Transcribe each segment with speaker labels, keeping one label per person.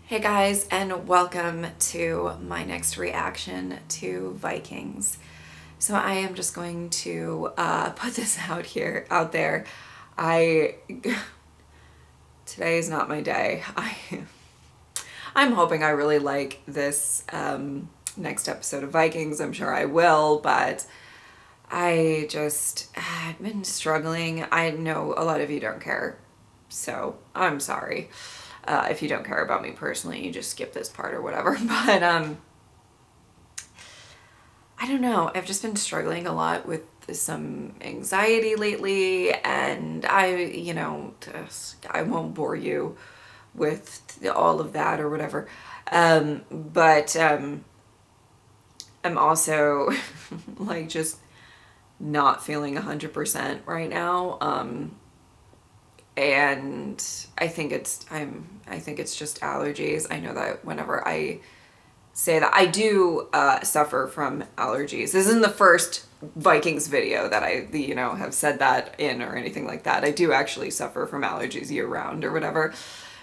Speaker 1: Hey guys, and welcome to my next reaction to Vikings. So I am just going to put this out there. Today is not my day. I'm hoping I really like this next episode of Vikings. I'm sure I will, but I've been struggling. I know a lot of you don't care, so I'm sorry. If you don't care about me personally, you just skip this part or whatever. But I don't know. I've just been struggling a lot with some anxiety lately, and I won't bore you with all of that or whatever. But I'm also like just not feeling 100% right now. And I think it's just allergies. I know that whenever I say that, I do suffer from allergies. This isn't the first Vikings video that I have said that in or anything like that. I do actually suffer from allergies year round or whatever.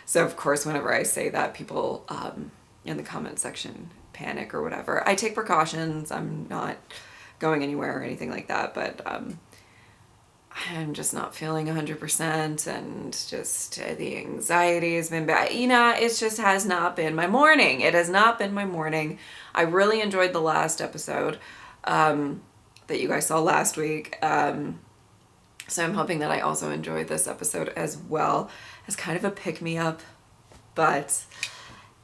Speaker 1: So of course, whenever I say that, people in the comment section panic or whatever. I take precautions. I'm not going anywhere or anything like that, but I'm just not feeling 100%, and just the anxiety has been bad. It just has not been my morning. It has not been my morning. I really enjoyed the last episode that you guys saw last week. So I'm hoping that I also enjoyed this episode as well, as kind of a pick-me-up. But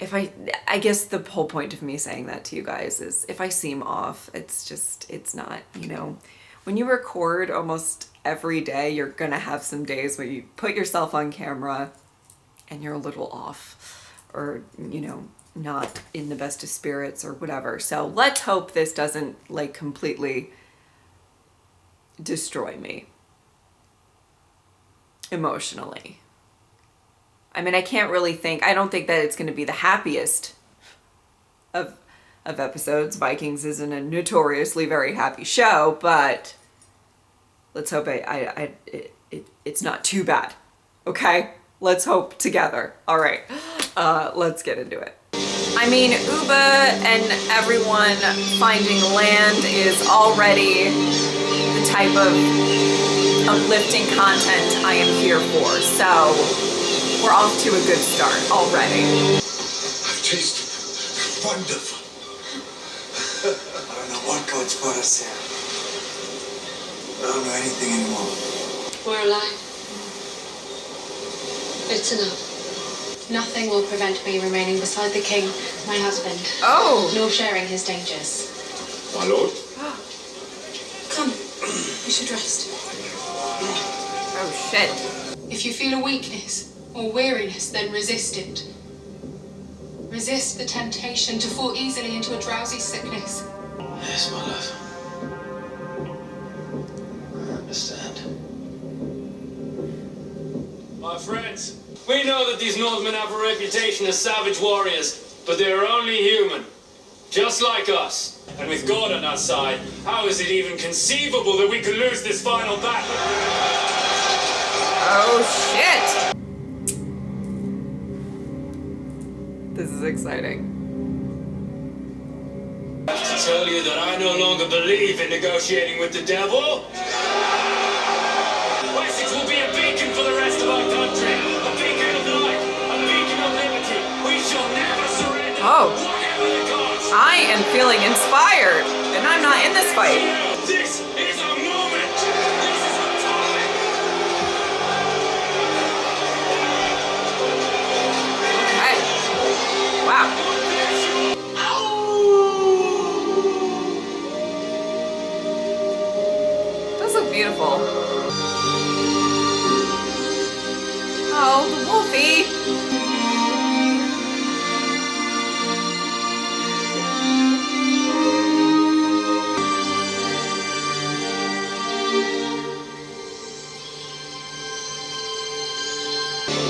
Speaker 1: I guess the whole point of me saying that to you guys is if I seem off, it's not, when you record almost every day, you're gonna have some days where you put yourself on camera and you're a little off, or not in the best of spirits or whatever. So let's hope this doesn't like completely destroy me emotionally. I mean, I don't think that it's going to be the happiest of episodes. Vikings isn't a notoriously very happy show, but let's hope it's not too bad. Okay? Let's hope together. All right. Let's get into it. I mean, Uba and everyone finding land is already the type of uplifting content I am here for. So we're off to a good start already.
Speaker 2: I've tasted them. Wonderful. I don't know what God's brought us here. I don't know anything anymore.
Speaker 3: We're alive. It's enough. Nothing will prevent me remaining beside the king, my husband.
Speaker 1: Oh.
Speaker 3: Nor sharing his dangers.
Speaker 2: My lord?
Speaker 3: Come, we should rest.
Speaker 1: Oh shit.
Speaker 3: If you feel a weakness or weariness, then resist it. Resist the temptation to fall easily into a drowsy sickness.
Speaker 2: Yes, my love. I understand.
Speaker 4: My friends, we know that these Northmen have a reputation as savage warriors, but they are only human, just like us. And with God on our side, how is it even conceivable that we could lose this final battle?
Speaker 1: Oh shit. This is exciting.
Speaker 4: I have to tell you that I no longer believe in negotiating with the devil. Wessex will be a beacon for the rest of our country. A beacon of light, a beacon of liberty. We shall never surrender.
Speaker 1: Oh.
Speaker 4: Whatever the cost.
Speaker 1: I am feeling inspired, and I'm not in this fight.
Speaker 4: This is our moment. This is our time.
Speaker 1: Okay. Wow. Those look beautiful. Oh, the wolfie.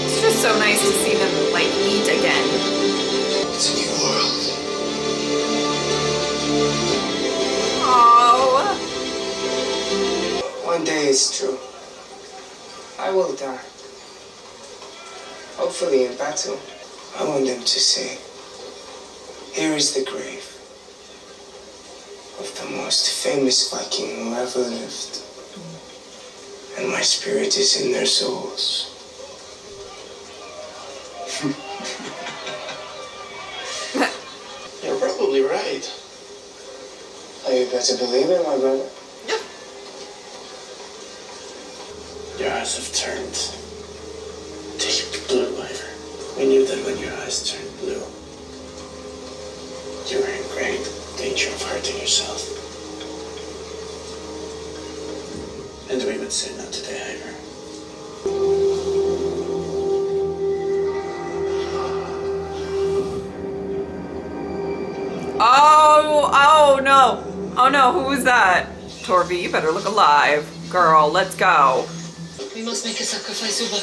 Speaker 1: It's just so nice to see them like eat again.
Speaker 2: It's a new world.
Speaker 1: Oh.
Speaker 5: One day it's true. I will die. Hopefully in battle.
Speaker 2: I want them to say, here is the grave of the most famous Viking who ever lived. And my spirit is in their souls.
Speaker 5: You're probably right.
Speaker 2: Oh, you better believe it, my brother.
Speaker 5: Your eyes have turned deep blue, Ivor. We knew that when your eyes turned blue, you were in great danger of hurting yourself. And we would say not today, Ivor.
Speaker 1: Oh no. Oh no, who was that? Torvi, you better look alive. Girl, let's go.
Speaker 3: We must make a sacrifice, Uba.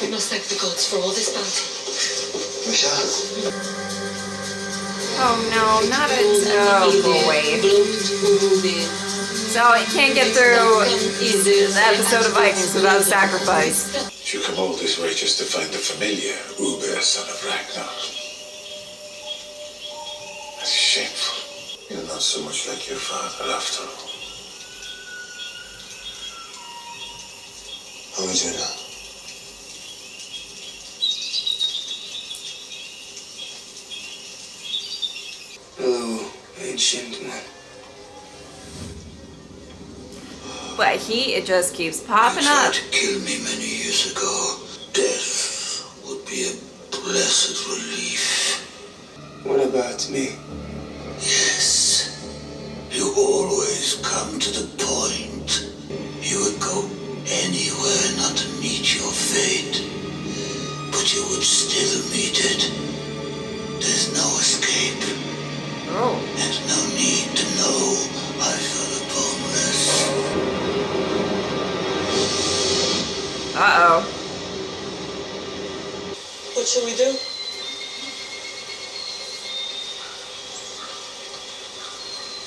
Speaker 3: We must thank the gods for all this bounty.
Speaker 2: We shall.
Speaker 1: Oh no, not a... Oh boy. So I can't get through the episode of Vikings without a sacrifice.
Speaker 6: You come all this way just to find the familiar, Uber, son of Ragnar. That's shameful. You're not so much like your father, after all.
Speaker 2: How would you know? Hello, ancient man.
Speaker 1: But it just keeps popping
Speaker 6: You
Speaker 1: up.
Speaker 6: tried to kill me many years ago. Death would be a blessed relief.
Speaker 2: What about me?
Speaker 6: Yes. You always come to the point. You would go anywhere not to meet your fate. But you would still meet it. There's no escape.
Speaker 1: Oh.
Speaker 6: And no need to know I fell boneless.
Speaker 1: Uh-oh.
Speaker 7: What shall we do?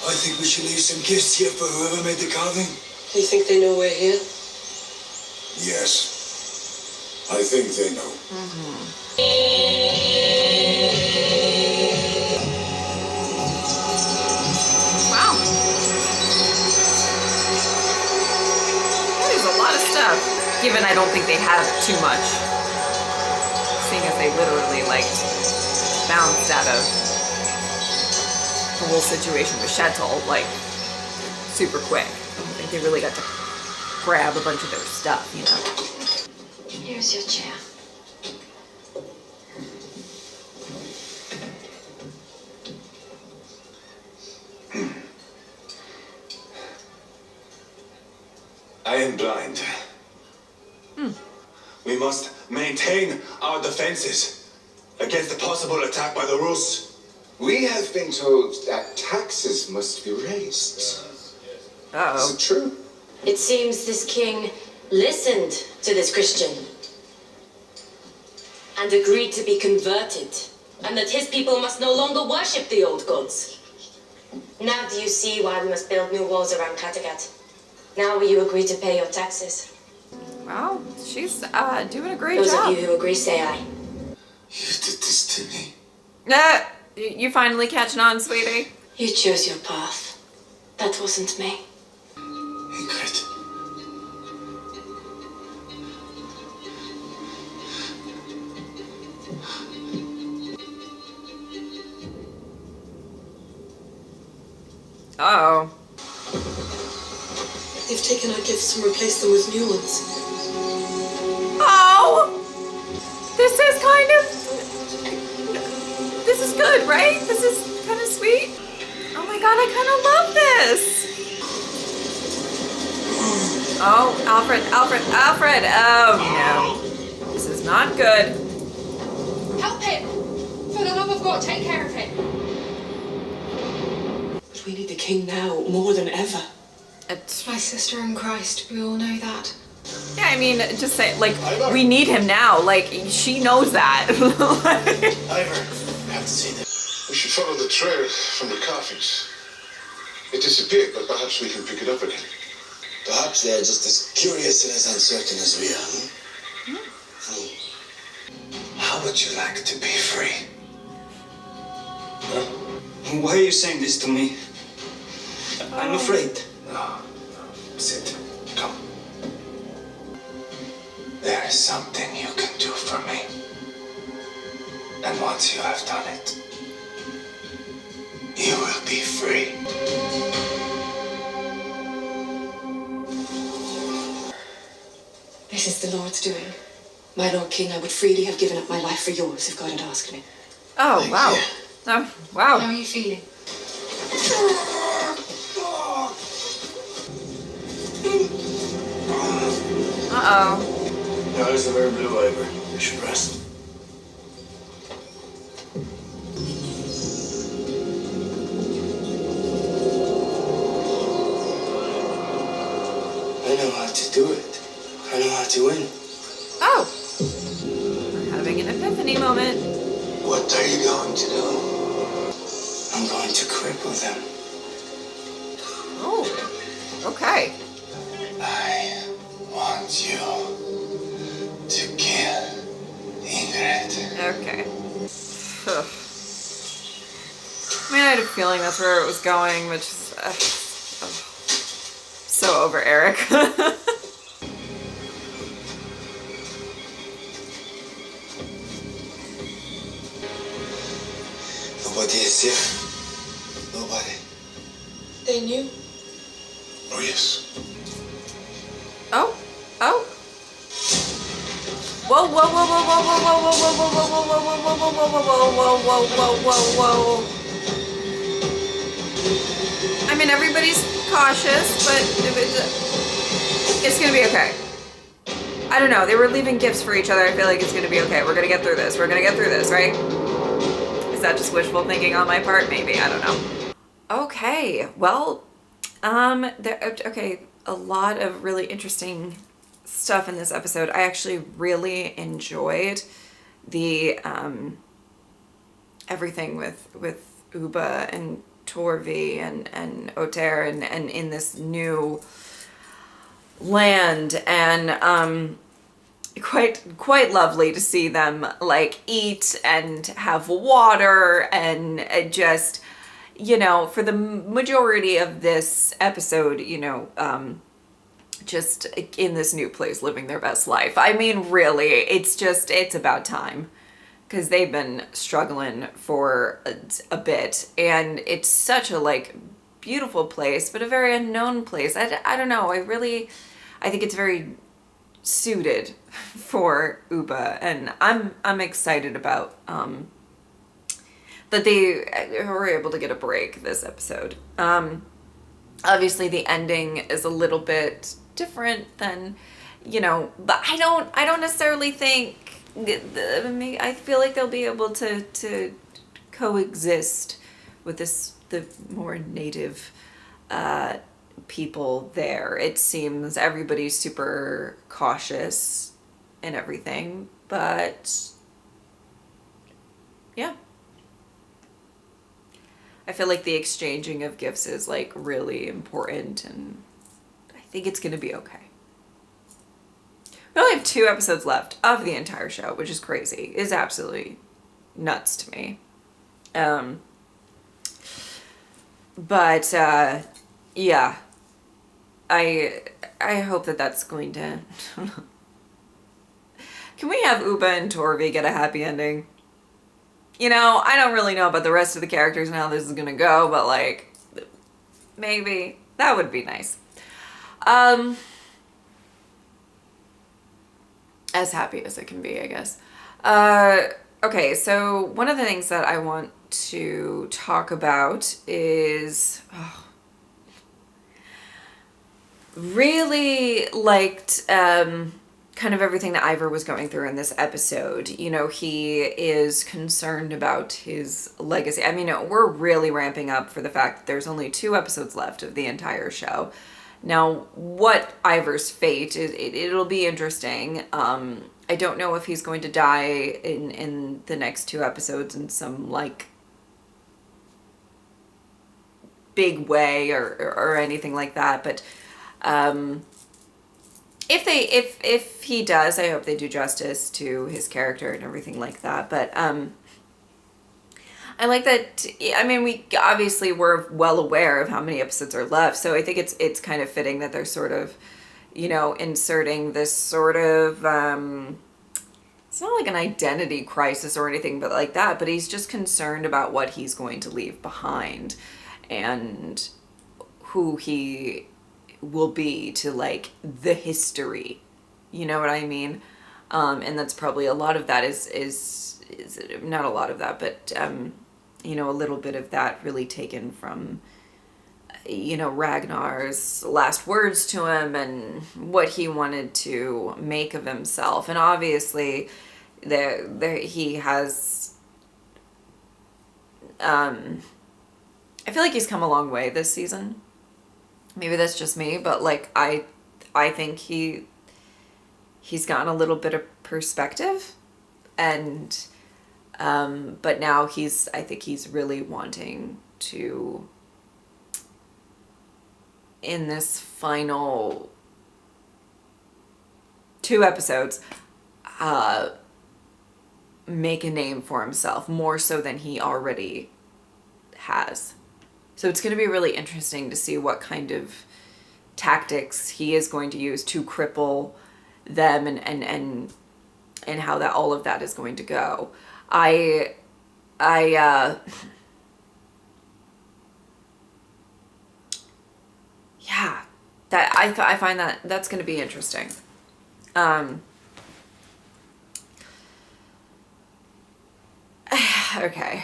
Speaker 2: I think we should leave some gifts here for whoever made the carving.
Speaker 7: Do you think they know we're here?
Speaker 6: Yes. I think they know.
Speaker 1: Wow. That is a lot of stuff. Given I don't think they have too much. Seeing as they literally, like, bounced out of the whole situation with Shettle, like, super quick. I don't think they really got to grab a bunch of their stuff, you know?
Speaker 3: Here's your chair.
Speaker 2: I am blind. We must maintain our defenses against the possible attack by the Rus.
Speaker 8: We have been told that taxes must be raised. Is
Speaker 1: Uh-oh.
Speaker 8: it true?
Speaker 9: It seems this king listened to this Christian and agreed to be converted, and that his people must no longer worship the old gods. Now do you see why we must build new walls around Kattegat? Now will you agree to pay your taxes?
Speaker 1: Wow, she's doing a great
Speaker 9: Those
Speaker 1: job.
Speaker 9: of you who agree, say aye.
Speaker 6: You did this to me.
Speaker 1: You finally catching on, sweetie?
Speaker 9: You chose your path. That wasn't me.
Speaker 6: Ingrid.
Speaker 1: Uh-oh.
Speaker 7: They've taken our gifts and replaced them with new ones.
Speaker 1: Oh! This is kind of... This is good, right? This is kind of sweet. Oh my god, I kind of love this. Oh, Alfred. Oh no. This is not good.
Speaker 3: Help him! For the love of God, take care of him!
Speaker 7: But we need the king now, more than ever.
Speaker 3: My sister in Christ, we all know that.
Speaker 1: Yeah, I mean, just say, like, we need him now. Like, she knows that.
Speaker 5: Ivor, I have to see this.
Speaker 6: We should follow the trail from the carvings. It disappeared, but perhaps we can pick it up again.
Speaker 2: Perhaps they're just as curious and as uncertain as we are.
Speaker 5: How
Speaker 2: How would you like to be free?
Speaker 5: Huh?
Speaker 2: Why are you saying this to me? I'm afraid.
Speaker 8: No. Sit. Come. There is something you can do for me. And once you have done it, you will be free.
Speaker 7: This is the Lord's doing. My Lord King, I would freely have given up my life for yours if God had asked me.
Speaker 1: Oh,
Speaker 8: Thank
Speaker 1: wow.
Speaker 8: you.
Speaker 1: Oh,
Speaker 3: How
Speaker 1: wow.
Speaker 3: are you feeling?
Speaker 1: Uh-oh.
Speaker 5: Your eyes are very blue, Ivor. You should rest. I know how to do it. I know how to win.
Speaker 1: Oh. We're having an epiphany moment.
Speaker 8: What are you going to do?
Speaker 5: I'm going to cripple them.
Speaker 1: Oh. Okay.
Speaker 8: I want you to kill Ingrid.
Speaker 1: Okay. Ugh. I mean, I had a feeling that's where it was going, which is so over Eric.
Speaker 2: Nobody is here. Nobody.
Speaker 7: They knew.
Speaker 8: Oh, yes.
Speaker 1: Oh. Oh. Whoa, whoa, whoa, whoa, whoa, whoa, whoa, whoa, whoa, whoa, whoa, whoa, whoa, whoa, whoa, whoa, whoa, whoa. I mean, everybody's cautious, but it's gonna be okay. I don't know. They were leaving gifts for each other. I feel like it's gonna be okay. We're gonna get through this. We're gonna get through this, right? Is that just wishful thinking on my part? Maybe. I don't know. Okay. Well, okay. A lot of really interesting stuff in this episode. I actually really enjoyed the everything with Uba and Torvi and Oter and in this new land, and quite lovely to see them like eat and have water and just, you know, for the majority of this episode, you know, just in this new place living their best life. I mean, really, it's about time, because they've been struggling for a bit, and it's such a like beautiful place, but a very unknown place. I don't know. I think it's very suited for Uba, and I'm excited about that they were able to get a break this episode. Obviously the ending is a little bit different than, you know, but I don't necessarily think I feel like they'll be able to coexist with the more native people there. It seems everybody's super cautious and everything, but yeah. I feel like the exchanging of gifts is like really important, and I think it's gonna be okay. We only have 2 episodes left of the entire show, which is crazy. It's absolutely nuts to me. But yeah, I hope that that's going to. Can we have Uba and Torvi get a happy ending? You know, I don't really know about the rest of the characters and how this is gonna go, but like, maybe that would be nice. As happy as it can be, I guess. Okay, so one of the things that I want to talk about is really liked kind of everything that Ivor was going through in this episode. You know, he is concerned about his legacy. I mean, we're really ramping up for the fact that there's only 2 episodes left of the entire show. Now, what Ivor's fate is, it'll be interesting. I don't know if he's going to die in the next 2 episodes in some, like, big way or anything like that, but if he does, I hope they do justice to his character and everything like that. But I like that. I mean, we obviously were well aware of how many episodes are left, so I think it's kind of fitting that they're sort of, inserting this sort of it's not like an identity crisis or anything but like that, but he's just concerned about what he's going to leave behind and who he will be to like the history. You know what I mean? And that's probably a lot of that is not a lot of that, but a little bit of that really taken from Ragnar's last words to him and what he wanted to make of himself. And obviously there he has I feel like he's come a long way this season. Maybe that's just me, but like I think he's gotten a little bit of perspective, and but now I think he's really wanting to, in this final 2 episodes, make a name for himself more so than he already has. So it's going to be really interesting to see what kind of tactics he is going to use to cripple them and how that all of that is going to go. Yeah, that I find that that's going to be interesting. Okay.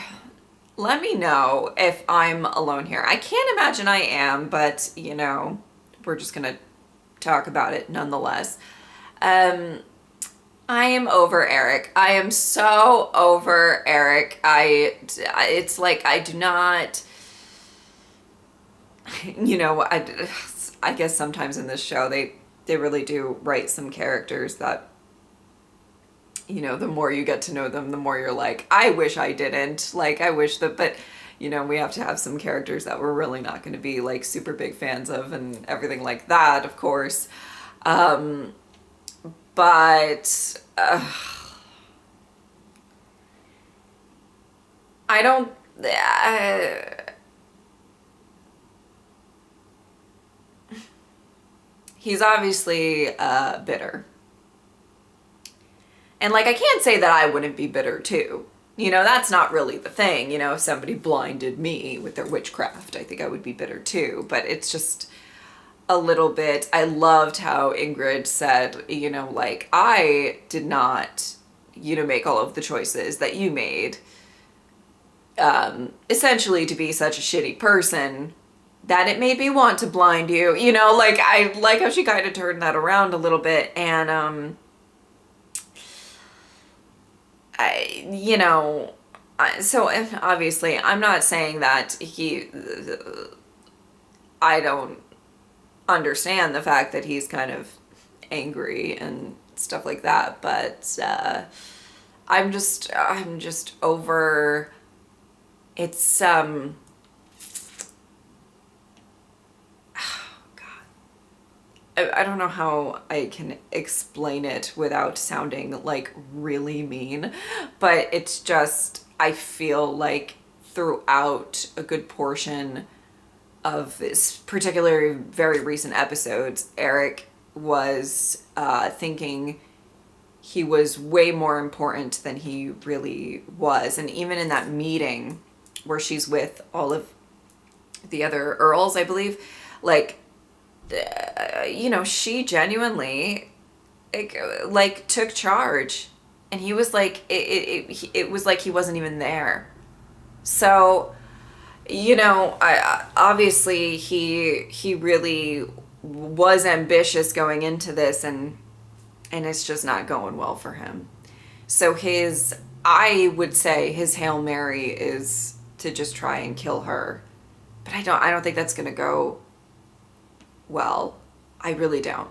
Speaker 1: Let me know if I'm alone here. I can't imagine I am, but we're just going to talk about it nonetheless. I am over Eric. I am so over Eric. It's like I do not, I guess sometimes in this show they really do write some characters that, the more you get to know them, the more you're like, I wish I didn't. Like, I wish that, but, we have to have some characters that we're really not going to be, like, super big fans of and everything like that, of course. But, I don't, he's obviously, bitter. And, like, I can't say that I wouldn't be bitter, too. That's not really the thing. If somebody blinded me with their witchcraft, I think I would be bitter, too. But it's just a little bit... I loved how Ingrid said, like, I did not, make all of the choices that you made. Essentially to be such a shitty person that it made me want to blind you. Like, I like how she kind of turned that around a little bit. And, so obviously I'm not saying that I don't understand the fact that he's kind of angry and stuff like that, but I'm just over, it's I don't know how I can explain it without sounding like really mean, but it's just, I feel like throughout a good portion of this particular very recent episodes, Eric was thinking he was way more important than he really was. And even in that meeting where she's with all of the other Earls, I believe, like, she genuinely like took charge, and he was like, it was like he wasn't even there. So, I obviously he really was ambitious going into this, and it's just not going well for him. So I would say his Hail Mary is to just try and kill her, but I don't think that's gonna go well. I really don't.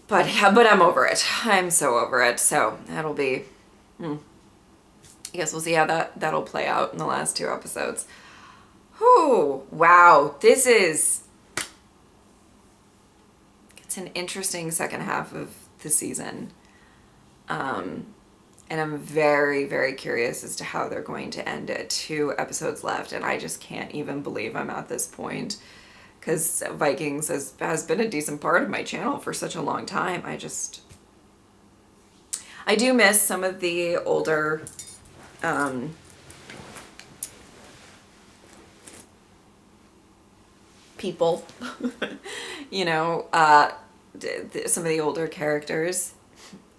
Speaker 1: But I'm over it. I'm so over it. So that'll be, I guess we'll see how that'll play out in the last 2 episodes. Oh, wow. It's an interesting second half of the season. And I'm very, very curious as to how they're going to end it. 2 episodes left, and I just can't even believe I'm at this point. Because Vikings has been a decent part of my channel for such a long time. I do miss some of the older people, some of the older characters.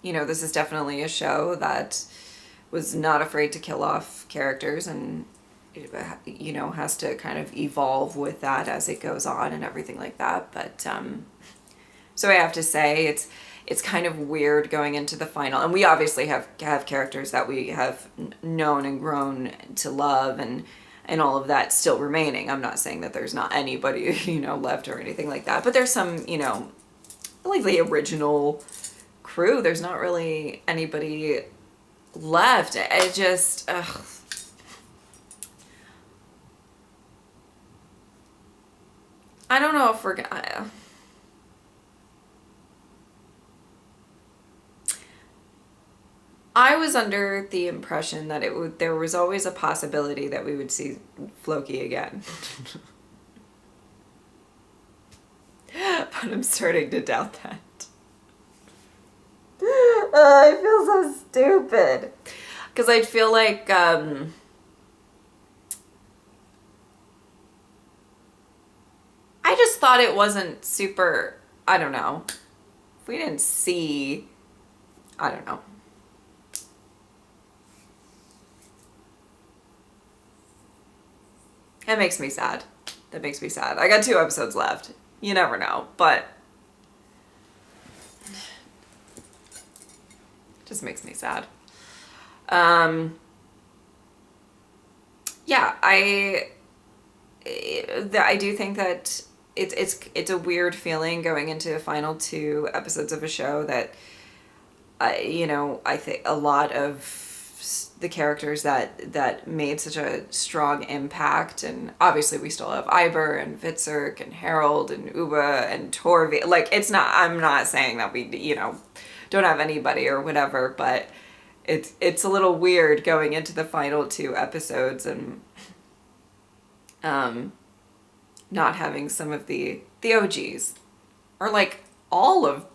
Speaker 1: This is definitely a show that was not afraid to kill off characters, and has to kind of evolve with that as it goes on and everything like that. But so I have to say it's kind of weird going into the final, and we obviously have characters that we have known and grown to love, and all of that still remaining. I'm not saying that there's not anybody left or anything like that, but there's some like the original crew, there's not really anybody left. I just I don't know if we're gonna I was under the impression that there was always a possibility that we would see Floki again. But I'm starting to doubt that. I feel so stupid. Because I feel like I just thought it wasn't super, I don't know. If we didn't see, I don't know. That makes me sad. That makes me sad. I got 2 episodes left. You never know, but it just makes me sad. Yeah, I do think that it's a weird feeling going into the final 2 episodes of a show that I think a lot of the characters that made such a strong impact, and obviously we still have Iber and Vitzerk and Harold and Uba and Torvi. Like, I'm not saying that we don't have anybody or whatever, but it's a little weird going into the final 2 episodes and not having some of the OGs, or like almost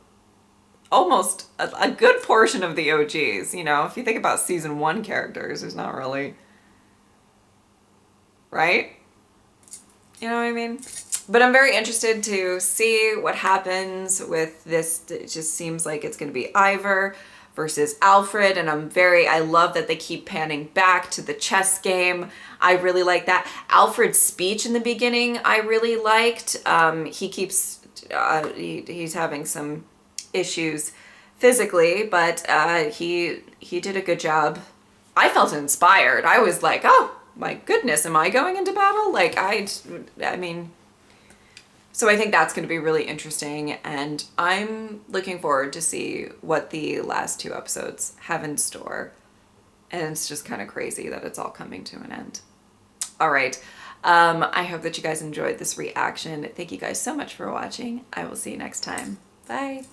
Speaker 1: a good portion of the OGs. If you think about season 1 characters, there's not really, right? You know what I mean? But I'm very interested to see what happens with this. It just seems like it's going to be Ivor versus Alfred, and I love that they keep panning back to the chess game. I really like that. Alfred's speech in the beginning, I really liked. He keeps, he's having some issues physically, but he did a good job. I felt inspired. I was like, oh my goodness, am I going into battle? Like, I mean, so I think that's going to be really interesting, and I'm looking forward to see what the last 2 episodes have in store. And it's just kind of crazy that it's all coming to an end. All right. I hope that you guys enjoyed this reaction. Thank you guys so much for watching. I will see you next time. Bye.